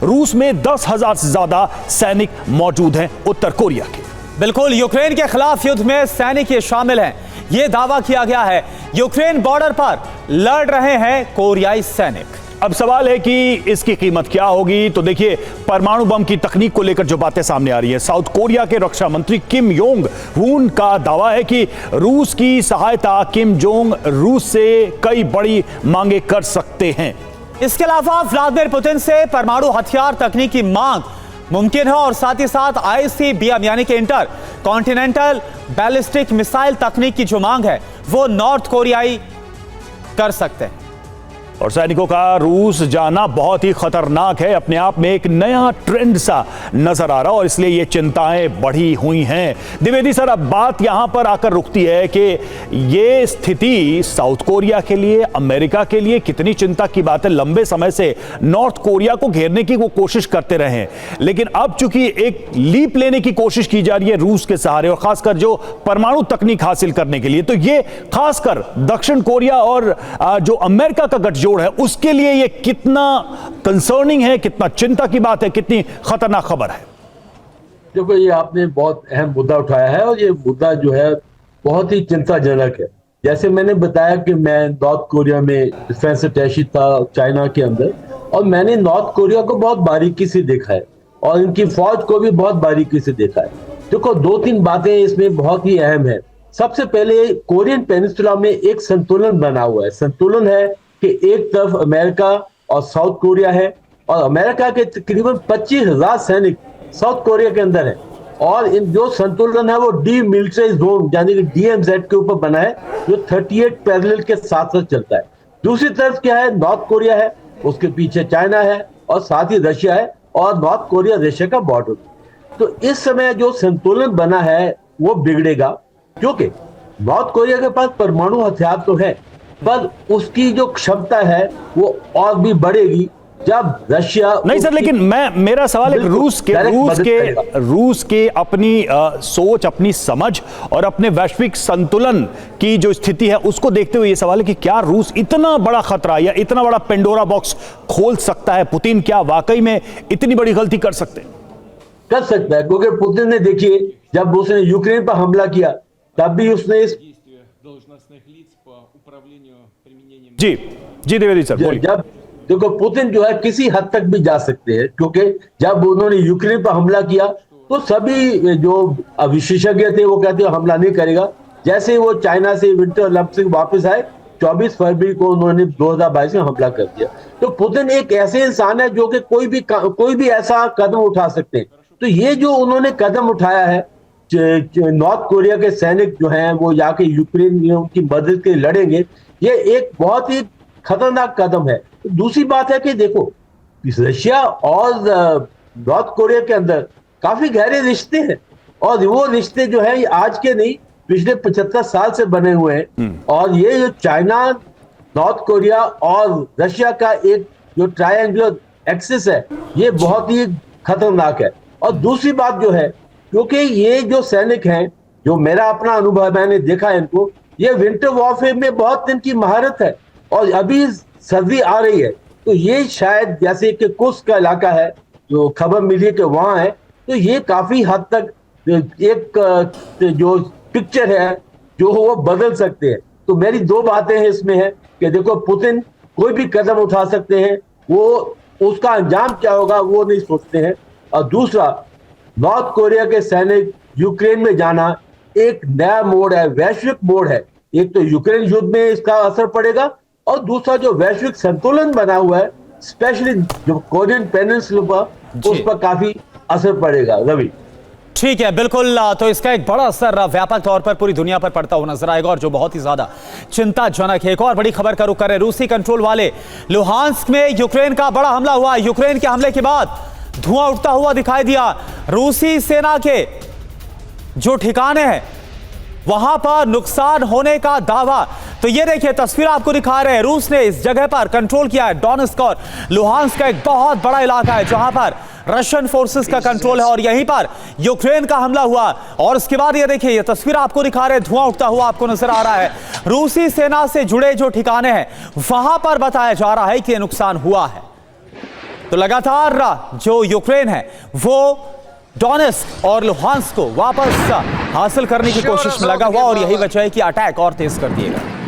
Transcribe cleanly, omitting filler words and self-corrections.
रूस में 10,000 से ज्यादा सैनिक मौजूद हैं उत्तर कोरिया के। बिल्कुल, यूक्रेन के खिलाफ युद्ध में सैनिक ये शामिल हैं, ये दावा किया गया है। यूक्रेन बॉर्डर पर लड़ रहे हैं कोरियाई सैनिक। अब सवाल है कि इसकी कीमत क्या होगी। तो देखिए, परमाणु बम की तकनीक को लेकर जो बातें सामने आ रही है, साउथ कोरिया के रक्षा मंत्री किम योंग वून का दावा है कि रूस की सहायता किम जोंग रूस से कई बड़ी मांगे कर सकते हैं। इसके अलावा व्लादिमीर पुतिन से परमाणु हथियार तकनीक की मांग मुमकिन है और साथ ही साथ ICBM यानी कि इंटर कॉन्टिनेंटल बैलिस्टिक मिसाइल तकनीक की जो मांग है वो नॉर्थ कोरियाई कर सकते हैं। और सैनिकों का रूस जाना बहुत ही खतरनाक है, अपने आप में एक नया ट्रेंड सा नजर आ रहा है और इसलिए ये चिंताएं बढ़ी हुई हैं। द्विवेदी सर, अब बात यहां पर आकर रुकती है कि ये स्थिति साउथ कोरिया के लिए, अमेरिका के लिए कितनी चिंता की बात है। लंबे समय से नॉर्थ कोरिया को घेरने की वो कोशिश करते रहे हैं, लेकिन अब चूंकि एक लीप लेने की कोशिश की जा रही है रूस के सहारे और खासकर जो परमाणु तकनीक हासिल करने के लिए, तो ये खासकर दक्षिण कोरिया और जो अमेरिका का गठजोड़ है उसके लिए ये कितना कंसर्निंग है, कितना चिंता की बात है, कितनी खतरनाक खबर है। देखो, ये आपने बहुत अहम मुद्दा उठाया है और ये मुद्दा जो है बहुत ही चिंताजनक है। जैसे मैंने बताया कि मैं नॉर्थ कोरिया में डिफेंस अटैची था चाइना के अंदर, और मैंने नॉर्थ कोरिया को बहुत बारीकी से देखा है और इनकी फौज को भी बहुत बारीकी से देखा है। देखो, दो तीन बातें इसमें बहुत ही अहम है। सबसे पहले, कोरियन पेनिनसुला में एक संतुलन बना हुआ है। संतुलन है कि एक तरफ अमेरिका और साउथ कोरिया है और अमेरिका के तकरीबन 25,000 सैनिक साउथ कोरिया के अंदर है, और इन जो संतुलन है वो डीमिलिटराइज्ड जोन यानी कि DMZ के ऊपर बना है, जो 38 पैरेलल के साथ साथ चलता है। दूसरी तरफ क्या है, नॉर्थ कोरिया है, उसके पीछे चाइना है और साथ ही रशिया है, और नॉर्थ कोरिया रशिया का बॉर्डर। तो इस समय जो संतुलन बना है वो बिगड़ेगा, क्योंकि नॉर्थ कोरिया के पास परमाणु हथियार तो है, पर उसकी जो क्षमता है वो और भी बढ़ेगी जब रशिया नहीं सर, लेकिन मेरा सवाल है रूस के अपनी सोच, अपनी समझ और अपने वैश्विक संतुलन की जो स्थिति है उसको देखते हुए ये सवाल है कि क्या रूस इतना बड़ा खतरा या इतना बड़ा पेंडोरा बॉक्स खोल सकता है? पुतिन क्या वाकई में इतनी बड़ी गलती कर सकते हैं? कर सकता है, क्योंकि पुतिन ने, देखिए, जब उसने यूक्रेन पर हमला किया तब भी उसने इस जी द्विवेदी सर बोलिए। जब देखो, पुतिन जो है किसी हद तक भी जा सकते हैं, क्योंकि जब उन्होंने यूक्रेन पर हमला किया तो सभी जो विशेषज्ञ थे वो कहते हैं हमला नहीं करेगा। जैसे वो चाइना से विंटर ओलंपिक्स से वापस आए 24 फरवरी को उन्होंने 2022 में हमला कर दिया। तो पुतिन एक ऐसे इंसान है जो कि कोई भी ऐसा कदम उठा सकते हैं। तो ये जो उन्होंने कदम उठाया है, नॉर्थ कोरिया के सैनिक जो हैं वो जाके यूक्रेन की मदद के लड़ेंगे, ये एक बहुत ही खतरनाक कदम है। दूसरी बात है कि देखो, रशिया और नॉर्थ कोरिया के अंदर काफी गहरे रिश्ते हैं, और वो रिश्ते जो है आज के नहीं, पिछले 75 साल से बने हुए हैं। और ये जो चाइना, नॉर्थ कोरिया और रशिया का एक जो ट्रायंगुलर एक्सिस है, ये बहुत ही खतरनाक है। और दूसरी बात जो है, क्योंकि ये जो सैनिक हैं, जो मेरा अपना अनुभव है, मैंने देखा है इनको, ये विंटर वॉरफेयर में बहुत इनकी महारत है, और अभी सर्दी आ रही है तो ये शायद, जैसे कि कुर्स्क का इलाका है जो खबर मिली है कि वहां है, तो ये काफी हद तक एक जो पिक्चर है जो वो बदल सकते हैं। तो मेरी दो बातें हैं इसमें है कि देखो, पुतिन कोई भी कदम उठा सकते हैं, वो उसका अंजाम क्या होगा वो नहीं सोचते हैं। और दूसरा, नॉर्थ कोरिया के सैनिक यूक्रेन में जाना एक नया मोड़ है, वैश्विक मोड़ है। एक तो यूक्रेन युद्ध में इसका असर पड़ेगा, और दूसरा जो वैश्विक संतुलन बना हुआ है, स्पेशली जो कोरियन पेनिनसुला पर, उस पर काफी असर पड़ेगा। रवि, ठीक है, बिल्कुल। तो इसका एक बड़ा असर व्यापक तौर पर पूरी दुनिया पर पड़ता हुआ नजर आएगा, और जो बहुत ही ज्यादा चिंताजनक है। एक और बड़ी खबर का रुख करें, रूसी कंट्रोल वाले लुहांस्क में यूक्रेन का बड़ा हमला हुआ। यूक्रेन के हमले के बाद धुआं उठता हुआ दिखाई दिया। रूसी सेना के जो ठिकाने हैं वहां पर नुकसान होने का दावा। तो ये देखिए, तस्वीर आपको दिखा रहे हैं, रूस ने इस जगह पर कंट्रोल किया है। डोनेत्स्क और लुहांस्क का एक बहुत बड़ा इलाका है जहां पर रशियन फोर्सेस का कंट्रोल है, और यहीं पर यूक्रेन का हमला हुआ। और उसके बाद ये देखिए, ये तस्वीर आपको दिखा रहे हैं, धुआं उठता हुआ आपको नजर आ रहा है। रूसी सेना से जुड़े जो ठिकाने हैं वहां पर बताया जा रहा है कि नुकसान हुआ है। तो लगातार जो यूक्रेन है वो डोनेस्क और लुहांस्क को वापस हासिल करने की कोशिश में लगा हुआ और यही वजह है कि अटैक और तेज कर दिए गए।